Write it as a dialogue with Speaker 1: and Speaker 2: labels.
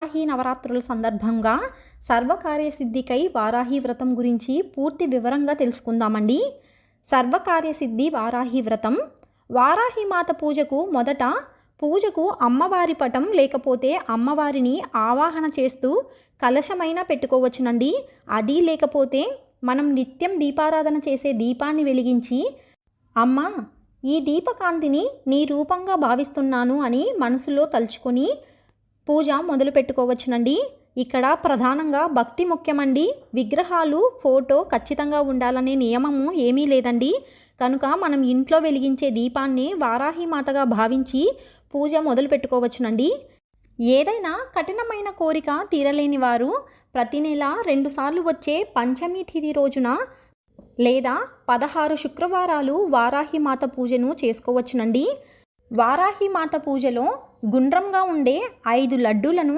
Speaker 1: వారాహి నవరాత్రుల సందర్భంగా సర్వకార్యసిద్ధికై వారాహి వ్రతం గురించి పూర్తి వివరంగా తెలుసుకుందామండి. సర్వకార్యసిద్ధి వారాహి వ్రతం. వారాహి మాత పూజకు అమ్మవారి పటం లేకపోతే అమ్మవారిని ఆవాహన చేస్తూ కలశమైన పెట్టుకోవచ్చునండి. అది లేకపోతే మనం నిత్యం దీపారాధన చేసే దీపాన్ని వెలిగించి, అమ్మా, ఈ దీపకాంతిని నీ రూపంగా భావిస్తున్నాను అని మనసులో తలుచుకొని పూజ మొదలు పెట్టుకోవచ్చునండి. ఇక్కడ ప్రధానంగా భక్తి ముఖ్యమండి. విగ్రహాలు, ఫోటో ఖచ్చితంగా ఉండాలనే నియమము ఏమీ లేదండి. కనుక మనం ఇంట్లో వెలిగించే దీపాన్ని వారాహి మాతగా భావించి పూజ మొదలు పెట్టుకోవచ్చునండి. ఏదైనా కఠినమైన కోరిక తీరలేని వారు ప్రతి నెల 2 సార్లు వచ్చే పంచమి తిథి రోజున లేదా 16 శుక్రవారాలు వారాహి మాత పూజను చేసుకోవచ్చునండి. వారాహి మాత పూజలో గుండ్రంగా ఉండే 5 లడ్డూలను